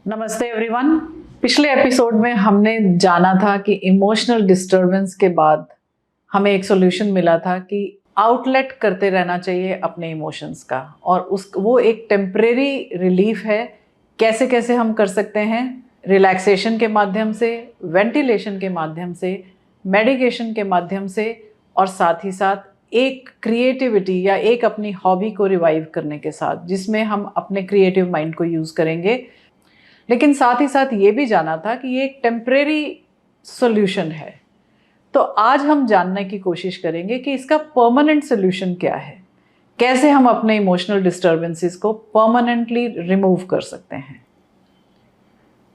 नमस्ते एवरीवन। पिछले एपिसोड में हमने जाना था कि इमोशनल डिस्टरबेंस के बाद हमें एक सॉल्यूशन मिला था कि आउटलेट करते रहना चाहिए अपने इमोशंस का, और वो एक टेम्परेरी रिलीफ है। कैसे कैसे हम कर सकते हैं? रिलैक्सेशन के माध्यम से, वेंटिलेशन के माध्यम से, मेडिकेशन के माध्यम से, और साथ ही साथ एक क्रिएटिविटी या एक अपनी हॉबी को रिवाइव करने के साथ, जिसमें हम अपने क्रिएटिव माइंड को यूज़ करेंगे। लेकिन साथ ही साथ ये भी जाना था कि ये एक टेम्परेरी सॉल्यूशन है। तो आज हम जानने की कोशिश करेंगे कि इसका परमानेंट सॉल्यूशन क्या है, कैसे हम अपने इमोशनल डिस्टर्बेंसेस को परमानेंटली रिमूव कर सकते हैं।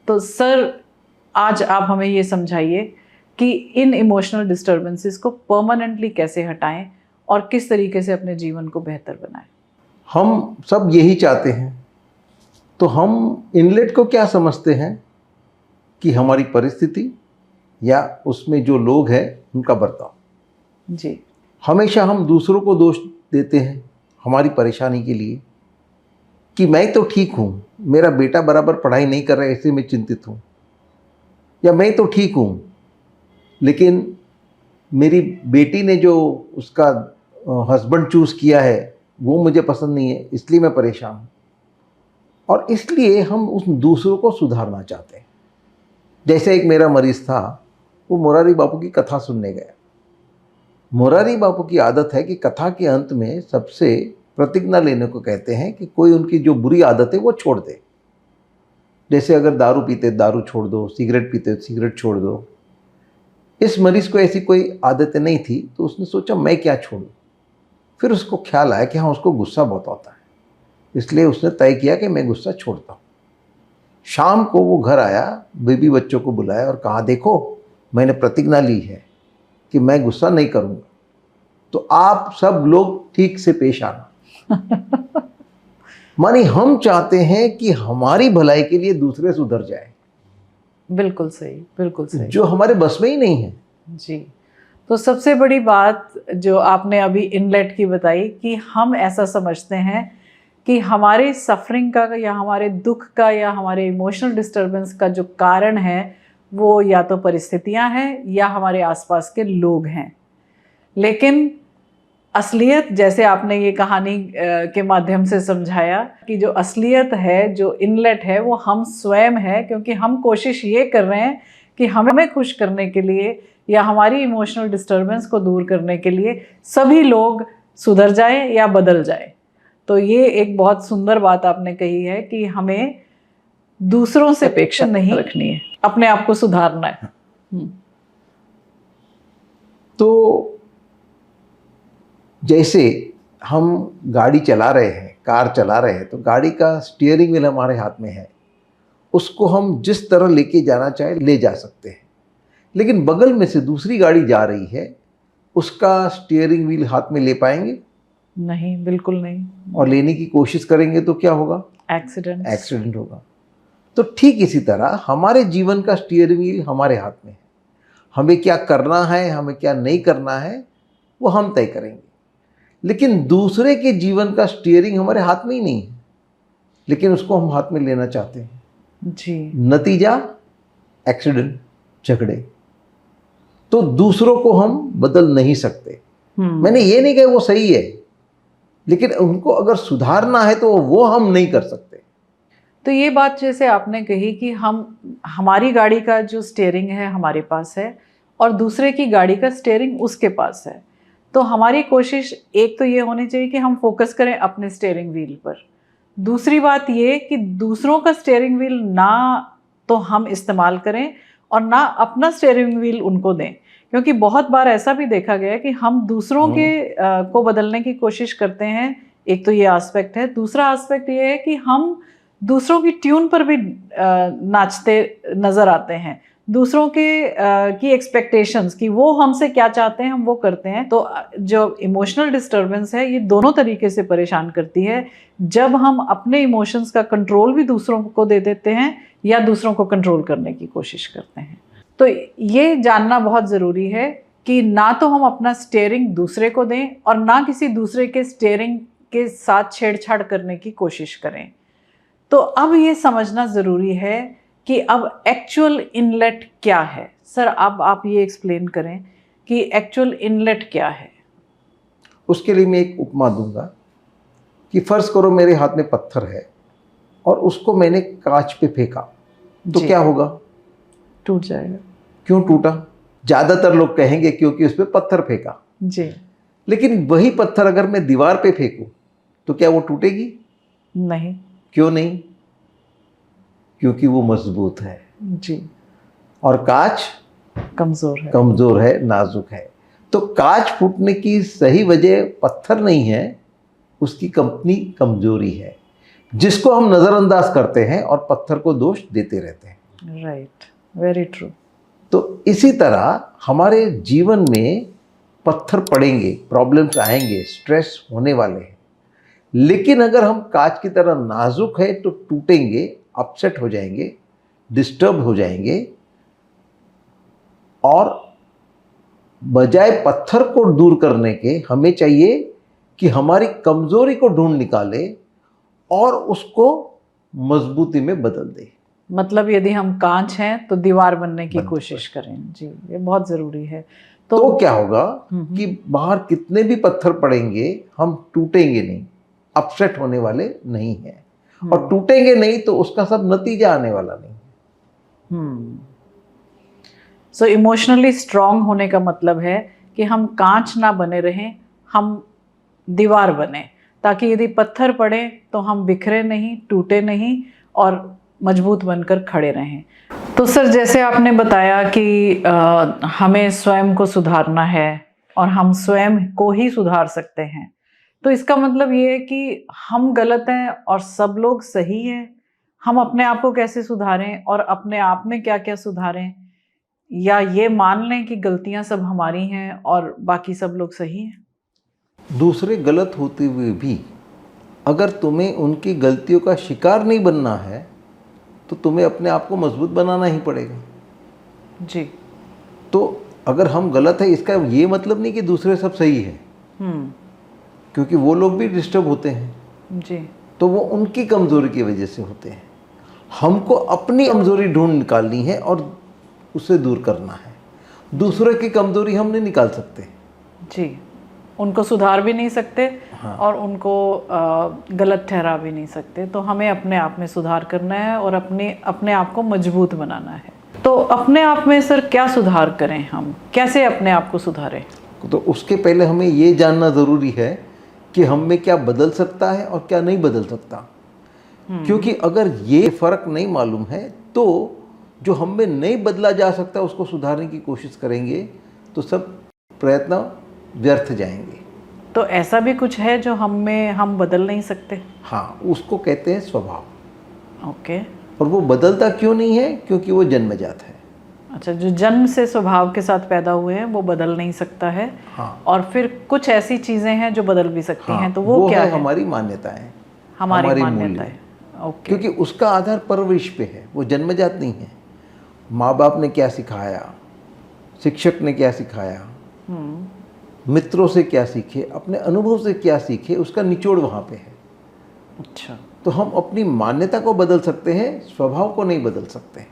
तो सर, आज आप हमें ये समझाइए कि इन इमोशनल डिस्टर्बेंसेस को परमानेंटली कैसे हटाएं और किस तरीके से अपने जीवन को बेहतर बनाएं। हम सब यही चाहते हैं। तो हम इनलेट को क्या समझते हैं कि हमारी परिस्थिति या उसमें जो लोग हैं उनका बर्ताव। जी। हमेशा हम दूसरों को दोष देते हैं हमारी परेशानी के लिए कि मैं तो ठीक हूँ, मेरा बेटा बराबर पढ़ाई नहीं कर रहा है, ऐसे मैं चिंतित हूँ, या मैं तो ठीक हूँ लेकिन मेरी बेटी ने जो उसका हस्बैंड चूज़ किया है वो मुझे पसंद नहीं है, इसलिए मैं परेशान हूँ। और इसलिए हम उस दूसरों को सुधारना चाहते हैं। जैसे एक मेरा मरीज़ था, वो मोरारी बापू की कथा सुनने गया। मोरारी बापू की आदत है कि कथा के अंत में सबसे प्रतिज्ञा लेने को कहते हैं कि कोई उनकी जो बुरी आदत है वो छोड़ दे। जैसे अगर दारू पीते दारू छोड़ दो, सिगरेट पीते सिगरेट छोड़ दो। इस मरीज़ को ऐसी कोई आदतें नहीं थी, तो उसने सोचा मैं क्या छोड़ूं। फिर उसको ख्याल आया कि हाँ, उसको गुस्सा बहुत आता है, इसलिए उसने तय किया कि मैं गुस्सा छोड़ता हूँ। शाम को वो घर आया, बीबी बच्चों को बुलाया और कहा, देखो मैंने प्रतिज्ञा ली है कि मैं गुस्सा नहीं करूँगा, तो आप सब लोग ठीक से पेश आना। मानी हम चाहते हैं कि हमारी भलाई के लिए दूसरे सुधर जाए। बिल्कुल सही, बिल्कुल सही। जो हमारे बस में ही नहीं है। जी। तो सबसे बड़ी बात जो आपने अभी इनलेट की बताई कि हम ऐसा समझते हैं कि हमारे सफरिंग का या हमारे दुख का या हमारे इमोशनल डिस्टरबेंस का जो कारण है वो या तो परिस्थितियां हैं या हमारे आसपास के लोग हैं। लेकिन असलियत, जैसे आपने ये कहानी के माध्यम से समझाया कि जो असलियत है, जो इनलेट है, वो हम स्वयं है, क्योंकि हम कोशिश ये कर रहे हैं कि हमें खुश करने के लिए या हमारी इमोशनल डिस्टरबेंस को दूर करने के लिए सभी लोग सुधर जाएं या बदल जाएं। तो ये एक बहुत सुंदर बात आपने कही है कि हमें दूसरों से अपेक्षा नहीं रखनी है, अपने आप को सुधारना है। तो जैसे हम गाड़ी चला रहे हैं, कार चला रहे हैं, तो गाड़ी का स्टीयरिंग व्हील हमारे हाथ में है। उसको हम जिस तरह लेके जाना चाहे ले जा सकते हैं। लेकिन बगल में से दूसरी गाड़ी जा रही है, उसका स्टीयरिंग व्हील हाथ में ले पाएंगे? नहीं, बिल्कुल नहीं। और लेने की कोशिश करेंगे तो क्या होगा? एक्सीडेंट होगा। तो ठीक इसी तरह हमारे जीवन का स्टीयरिंग व्हील हमारे हाथ में है। हमें क्या करना है, हमें क्या नहीं करना है, वो हम तय करेंगे। लेकिन दूसरे के जीवन का स्टीयरिंग हमारे हाथ में ही नहीं है, लेकिन उसको हम हाथ में लेना चाहते हैं। जी। नतीजा एक्सीडेंट, झगड़े। तो दूसरों को हम बदल नहीं सकते। मैंने ये नहीं कहा वो सही है, लेकिन उनको अगर सुधारना है तो वो हम नहीं कर सकते। तो ये बात जैसे आपने कही कि हमारी गाड़ी का जो स्टीयरिंग है हमारे पास है और दूसरे की गाड़ी का स्टीयरिंग उसके पास है। तो हमारी कोशिश एक तो ये होनी चाहिए कि हम फोकस करें अपने स्टीयरिंग व्हील पर। दूसरी बात ये कि दूसरों का स्टीयरिंग व्हील ना तो हम इस्तेमाल करें और ना अपना स्टीयरिंग व्हील उनको दें, क्योंकि बहुत बार ऐसा भी देखा गया है कि हम दूसरों के को बदलने की कोशिश करते हैं। एक तो ये एस्पेक्ट है। दूसरा एस्पेक्ट ये है कि हम दूसरों की ट्यून पर भी नाचते नज़र आते हैं। दूसरों के की एक्सपेक्टेशंस कि वो हमसे क्या चाहते हैं हम वो करते हैं। तो जो इमोशनल डिस्टर्बेंस है ये दोनों तरीके से परेशान करती है। जब हम अपने इमोशंस का कंट्रोल भी दूसरों को दे देते हैं या दूसरों को कंट्रोल करने की कोशिश करते हैं। तो ये जानना बहुत ज़रूरी है कि ना तो हम अपना स्टीयरिंग दूसरे को दें और ना किसी दूसरे के स्टीयरिंग के साथ छेड़छाड़ करने की कोशिश करें। तो अब ये समझना ज़रूरी है कि अब एक्चुअल इनलेट क्या है। सर अब आप ये एक्सप्लेन करें कि एक्चुअल इनलेट क्या है। उसके लिए मैं एक उपमा दूंगा कि फर्ज करो मेरे हाथ में पत्थर है और उसको मैंने कांच पे फेंका, तो जी। क्या होगा? टूट जाएगा। क्यों टूटा? ज़्यादातर लोग कहेंगे क्योंकि उस पर पत्थर फेंका। जी। लेकिन वही पत्थर अगर मैं दीवार पे फेंकूं तो क्या वो टूटेगी? नहीं। क्यों नहीं? क्योंकि वो मजबूत है जी। और कांच कमज़ोर है। कमजोर है, नाजुक है। तो कांच फूटने की सही वजह पत्थर नहीं है, उसकी कंपनी कमजोरी है, जिसको हम नज़रअंदाज करते हैं और पत्थर को दोष देते रहते हैं। Right, very true. तो इसी तरह हमारे जीवन में पत्थर पड़ेंगे, प्रॉब्लम्स आएंगे, स्ट्रेस होने वाले हैं, लेकिन अगर हम कांच की तरह नाजुक है तो टूटेंगे, अपसेट हो जाएंगे, डिस्टर्ब हो जाएंगे, और बजाय पत्थर को दूर करने के हमें चाहिए कि हमारी कमजोरी को ढूंढ निकाले और उसको मजबूती में बदल दे। मतलब यदि हम कांच हैं तो दीवार बनने की बनने कोशिश करें। जी, ये बहुत ज़रूरी है। तो क्या होगा कि बाहर कितने भी पत्थर पड़ेंगे हम टूटेंगे नहीं, अपसेट होने वाले नहीं हैं, और टूटेंगे नहीं तो उसका सब नतीजा आने वाला नहीं। सो इमोशनली स्ट्रांग होने का मतलब है कि हम कांच ना बने रहें, हम दीवार बने, ताकि यदि पत्थर पड़े तो हम बिखरे नहीं, टूटे नहीं और मजबूत बनकर खड़े रहें। तो सर जैसे आपने बताया कि हमें स्वयं को सुधारना है और हम स्वयं को ही सुधार सकते हैं, तो इसका मतलब ये है कि हम गलत हैं और सब लोग सही हैं। हम अपने आप को कैसे सुधारें और अपने आप में क्या क्या सुधारें, या ये मान लें कि गलतियां सब हमारी हैं और बाकी सब लोग सही हैं? दूसरे गलत होते हुए भी अगर तुम्हें उनकी गलतियों का शिकार नहीं बनना है तो तुम्हें अपने आप को मजबूत बनाना ही पड़ेगा। जी। तो अगर हम गलत है इसका ये मतलब नहीं कि दूसरे सब सही है, क्योंकि वो लोग भी डिस्टर्ब होते हैं। जी। तो वो उनकी कमज़ोरी की वजह से होते हैं। हमको अपनी कमज़ोरी ढूंढ निकालनी है और उसे दूर करना है। दूसरे की कमज़ोरी हम नहीं निकाल सकते। जी, उनको सुधार भी नहीं सकते। हाँ। और उनको गलत ठहरा भी नहीं सकते। तो हमें अपने आप में सुधार करना है और अपने आप को मजबूत बनाना है। तो अपने आप में सर क्या सुधार करें, हम कैसे अपने आप को सुधारें? तो उसके पहले हमें ये जानना ज़रूरी है कि हम में क्या बदल सकता है और क्या नहीं बदल सकता। क्योंकि अगर ये फ़र्क नहीं मालूम है तो जो हम में नहीं बदला जा सकता उसको सुधारने की कोशिश करेंगे तो सब प्रयत्न व्यर्थ जाएंगे। तो ऐसा भी कुछ है जो हम बदल नहीं सकते? हाँ, उसको कहते हैं स्वभाव। ओके। और वो बदलता क्यों नहीं है? क्योंकि वो जन्मजात है। अच्छा, जो जन्म से स्वभाव के साथ पैदा हुए हैं वो बदल नहीं सकता है। हाँ। और फिर कुछ ऐसी चीज़ें हैं जो बदल भी सकती हाँ, हैं, तो वो क्या है? हमारी मान्यताएं, हमारी मान्यताएं। ओके। क्योंकि उसका आधार परवरिश पे है, वो जन्मजात नहीं है। माँ बाप ने क्या सिखाया, शिक्षक ने क्या सिखाया, मित्रों से क्या सीखे, अपने अनुभव से क्या सीखे, उसका निचोड़ वहाँ पे है। अच्छा। तो हम अपनी मान्यता को बदल सकते हैं, स्वभाव को नहीं बदल सकते।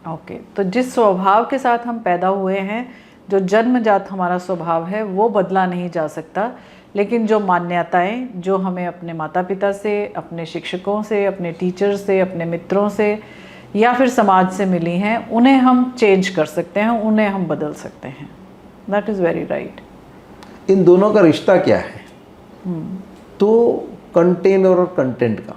ओके। तो जिस स्वभाव के साथ हम पैदा हुए हैं, जो जन्मजात हमारा स्वभाव है, वो बदला नहीं जा सकता। लेकिन जो मान्यताएं जो हमें अपने माता पिता से, अपने शिक्षकों से, अपने टीचर से, अपने मित्रों से या फिर समाज से मिली हैं, उन्हें हम चेंज कर सकते हैं, उन्हें हम बदल सकते हैं। That is very right. इन दोनों का रिश्ता क्या है? तो कंटेनर और कंटेंट का,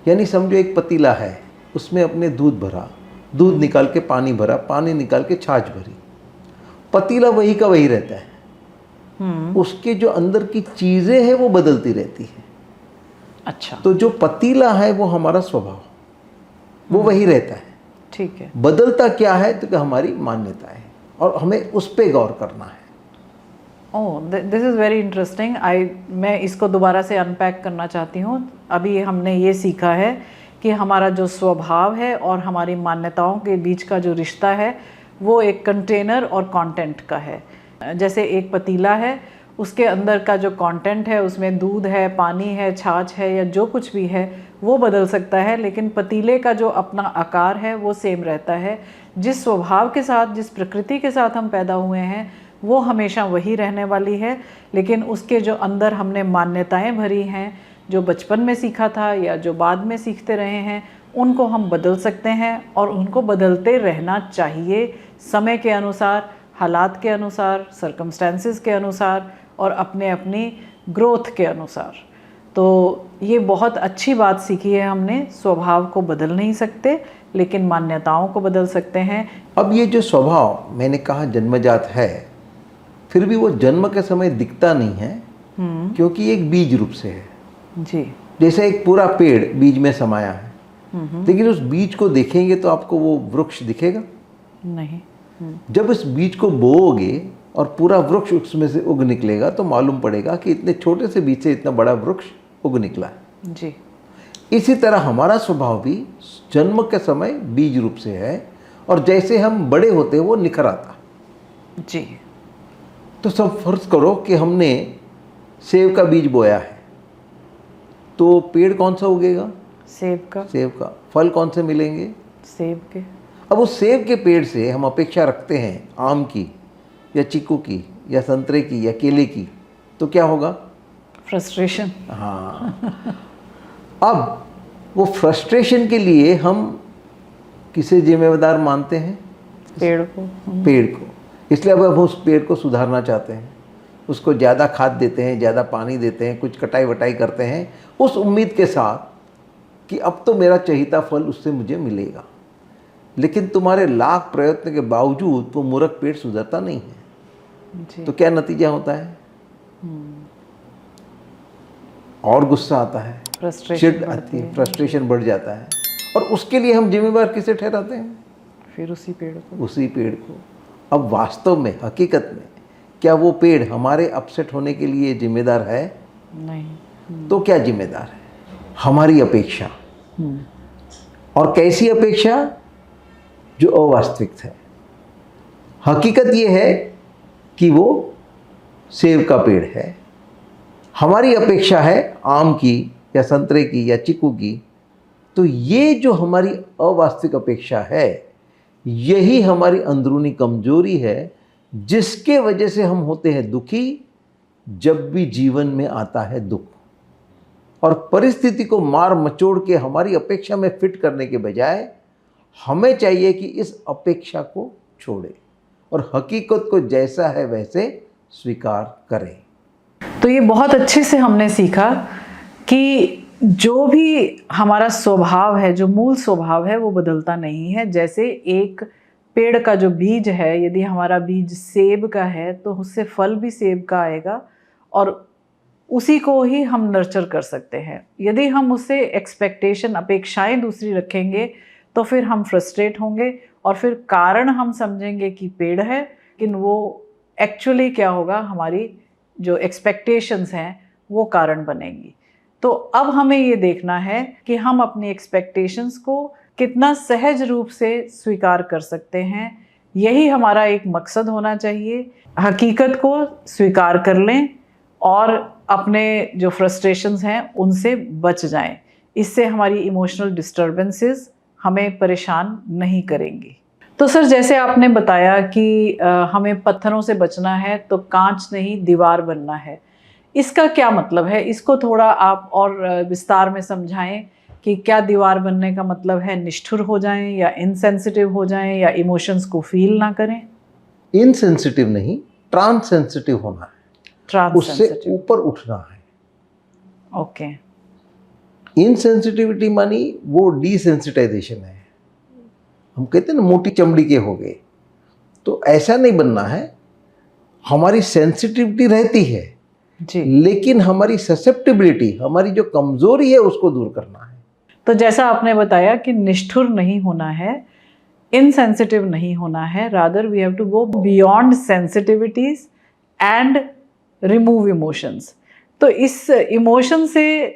यानी समझो एक पतीला है, उसमें अपने दूध भरा, दूध निकाल के पानी भरा, पानी निकाल के छाछ भरी, पतीला वही का वही रहता है। उसके जो अंदर की चीज़ें हैं वो बदलती रहती हैं। अच्छा। तो जो पतीला है वो हमारा स्वभाव, वो वही रहता है। ठीक है। बदलता क्या है? तो कि हमारी मान्यता है और हमें उस पर गौर करना है। ओह, दिस इज़ वेरी इंटरेस्टिंग। मैं इसको दोबारा से अनपैक करना चाहती हूँ। अभी हमने ये सीखा है कि हमारा जो स्वभाव है और हमारी मान्यताओं के बीच का जो रिश्ता है वो एक कंटेनर और कंटेंट का है। जैसे एक पतीला है, उसके अंदर का जो कंटेंट है, उसमें दूध है, पानी है, छाछ है या जो कुछ भी है वो बदल सकता है, लेकिन पतीले का जो अपना आकार है वो सेम रहता है। जिस स्वभाव के साथ, जिस प्रकृति के साथ हम पैदा हुए हैं वो हमेशा वही रहने वाली है, लेकिन उसके जो अंदर हमने मान्यताएं भरी हैं, जो बचपन में सीखा था या जो बाद में सीखते रहे हैं, उनको हम बदल सकते हैं और उनको बदलते रहना चाहिए समय के अनुसार, हालात के अनुसार, सर्कमस्टेंसेस के अनुसार और अपने अपनी ग्रोथ के अनुसार। तो ये बहुत अच्छी बात सीखी है हमने, स्वभाव को बदल नहीं सकते लेकिन मान्यताओं को बदल सकते हैं। अब ये जो स्वभाव मैंने कहा जन्मजात है, फिर भी वो जन्म के समय दिखता नहीं है क्योंकि ये एक बीज रूप से है जी। जैसे एक पूरा पेड़ बीज में समाया है, लेकिन उस बीज को देखेंगे तो आपको वो वृक्ष दिखेगा नहीं। जब इस बीज को बोओगे और पूरा वृक्ष उसमें से उग निकलेगा तो मालूम पड़ेगा कि इतने छोटे से बीज से इतना बड़ा वृक्ष उग निकला है जी। इसी तरह हमारा स्वभाव भी जन्म के समय बीज रूप से है और जैसे हम बड़े होते हैं वो निखर आता जी। तो सब फर्ज करो कि हमने सेब का बीज बोया है, तो पेड़ कौन सा उगेगा? सेब का। सेब का। फल कौन से मिलेंगे? सेब के। अब उस सेब के पेड़ से हम अपेक्षा रखते हैं आम की या चीकू की या संतरे की या केले की, तो क्या होगा? फ्रस्ट्रेशन। हाँ। अब वो फ्रस्ट्रेशन के लिए हम किसे जिम्मेदार मानते हैं? पेड़ को। पेड़ को। इसलिए अब हम उस पेड़ को सुधारना चाहते हैं, उसको ज़्यादा खाद देते हैं, ज़्यादा पानी देते हैं, कुछ कटाई वटाई करते हैं उस उम्मीद के साथ कि अब तो मेरा चहीता फल उससे मुझे मिलेगा। लेकिन तुम्हारे लाख प्रयत्न के बावजूद वो मूर्ख पेड़ सुधरता नहीं है जी। तो क्या नतीजा होता है? और गुस्सा आता है, चिढ़ आती है, फ्रस्ट्रेशन बढ़ जाता है और उसके लिए हम जिम्मेवार किसे ठहराते हैं? फिर उसी पेड़ को। उसी पेड़ को। अब वास्तव में, हकीकत में क्या वो पेड़ हमारे अपसेट होने के लिए जिम्मेदार है? नहीं। तो क्या जिम्मेदार है? हमारी अपेक्षा। और कैसी अपेक्षा? जो अवास्तविक है। हकीकत ये है कि वो सेब का पेड़ है, हमारी अपेक्षा है आम की या संतरे की या चीकू की। तो ये जो हमारी अवास्तविक अपेक्षा है, यही हमारी अंदरूनी कमजोरी है, जिसके वजह से हम होते हैं दुखी जब भी जीवन में आता है दुख। और परिस्थिति को मार मचोड़ के हमारी अपेक्षा में फिट करने के बजाय हमें चाहिए कि इस अपेक्षा को छोड़े और हकीकत को जैसा है वैसे स्वीकार करें। तो ये बहुत अच्छे से हमने सीखा कि जो भी हमारा स्वभाव है, जो मूल स्वभाव है, वो बदलता नहीं है। जैसे एक पेड़ का जो बीज है, यदि हमारा बीज सेब का है तो उससे फल भी सेब का आएगा और उसी को ही हम नर्चर कर सकते हैं। यदि हम उससे एक्सपेक्टेशन, अपेक्षाएं दूसरी रखेंगे तो फिर हम फ्रस्ट्रेट होंगे और फिर कारण हम समझेंगे कि पेड़ है, लेकिन वो एक्चुअली क्या होगा, हमारी जो एक्सपेक्टेशंस हैं वो कारण बनेंगी। तो अब हमें ये देखना है कि हम अपनी एक्सपेक्टेशंस को कितना सहज रूप से स्वीकार कर सकते हैं। यही हमारा एक मकसद होना चाहिए। हकीकत को स्वीकार कर लें और अपने जो फ्रस्ट्रेशंस हैं उनसे बच जाएं। इससे हमारी इमोशनल डिस्टर्बेंसेस हमें परेशान नहीं करेंगी। तो सर, जैसे आपने बताया कि हमें पत्थरों से बचना है तो कांच नहीं दीवार बनना है, इसका क्या मतलब है? इसको थोड़ा आप और विस्तार में समझाएं कि क्या दीवार बनने का मतलब है निष्ठुर हो जाएं या इनसेंसिटिव हो जाएं या इमोशंस को फील ना करें? इनसेंसिटिव नहीं, ट्रांससेंसिटिव होना है, उससे ऊपर उठना है। ओके। इनसेंसिटिविटी मानी वो डिसेंसिटाइजेशन है। हम कहते हैं ना मोटी चमड़ी के हो गए, तो ऐसा नहीं बनना है। हमारी सेंसिटिविटी रहती है जी, लेकिन हमारी ससेप्टिबिलिटी, हमारी जो कमजोरी है उसको दूर करना है। तो जैसा आपने बताया कि निष्ठुर नहीं होना है, इनसेंसिटिव नहीं होना है, rather we have to go beyond sensitivities and remove emotions. तो इस इमोशन से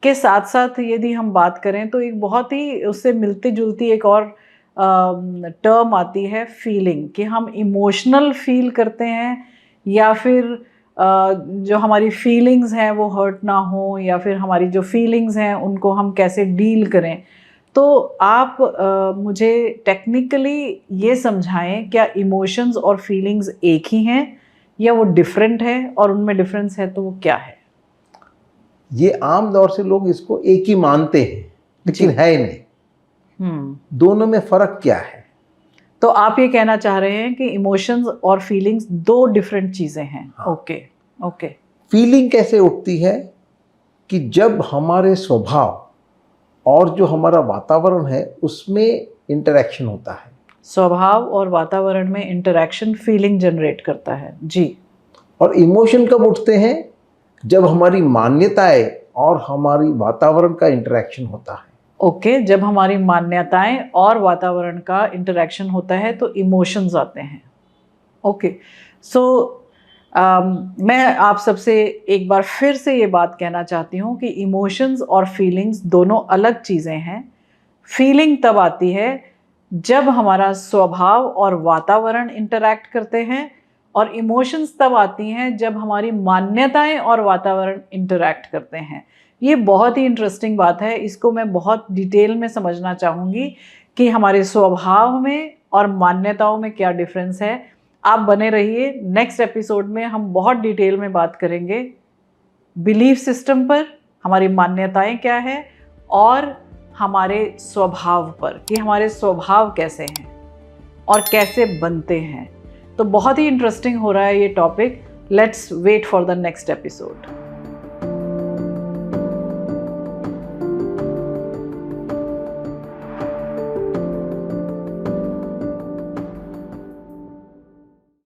के साथ साथ यदि हम बात करें तो एक बहुत ही उससे मिलती जुलती एक और टर्म आती है फीलिंग, कि हम इमोशनल फील करते हैं या फिर जो हमारी फीलिंग्स हैं वो हर्ट ना हो, या फिर हमारी जो फीलिंग्स हैं उनको हम कैसे डील करें। तो आप मुझे टेक्निकली ये समझाएं, क्या इमोशंस और फीलिंग्स एक ही हैं या वो डिफरेंट है, और उनमें डिफरेंस है तो वो क्या है? ये आम तौर से लोग इसको एक ही मानते हैं, लेकिन है ही नहीं। दोनों में फर्क क्या है? तो आप ये कहना चाह रहे हैं कि इमोशंस और फीलिंग्स दो डिफरेंट चीजें हैं। हाँ। Okay okay. फीलिंग कैसे उठती है कि जब हमारे स्वभाव और जो हमारा वातावरण है उसमें इंटरेक्शन होता है। स्वभाव और वातावरण में इंटरेक्शन फीलिंग जनरेट करता है जी। और इमोशन कब उठते हैं? जब हमारी मान्यताएं और हमारी वातावरण का इंटरेक्शन होता है। ओके, जब हमारी मान्यताएं और वातावरण का इंटरेक्शन होता है तो इमोशंस आते हैं। ओके, सो मैं आप सबसे एक बार फिर से ये बात कहना चाहती हूँ कि इमोशंस और फीलिंग्स दोनों अलग चीज़ें हैं। फीलिंग तब आती है जब हमारा स्वभाव और वातावरण इंटरैक्ट करते हैं, और इमोशंस तब आती हैं जब हमारी मान्यताएं और वातावरण इंटरैक्ट करते हैं। ये बहुत ही इंटरेस्टिंग बात है, इसको मैं बहुत डिटेल में समझना चाहूँगी कि हमारे स्वभाव में और मान्यताओं में क्या डिफरेंस है। आप बने रहिए, नेक्स्ट एपिसोड में हम बहुत डिटेल में बात करेंगे बिलीफ सिस्टम पर, हमारी मान्यताएं क्या है, और हमारे स्वभाव पर, कि हमारे स्वभाव कैसे हैं और कैसे बनते हैं। तो बहुत ही इंटरेस्टिंग हो रहा है ये topic. Let's wait for the next episode.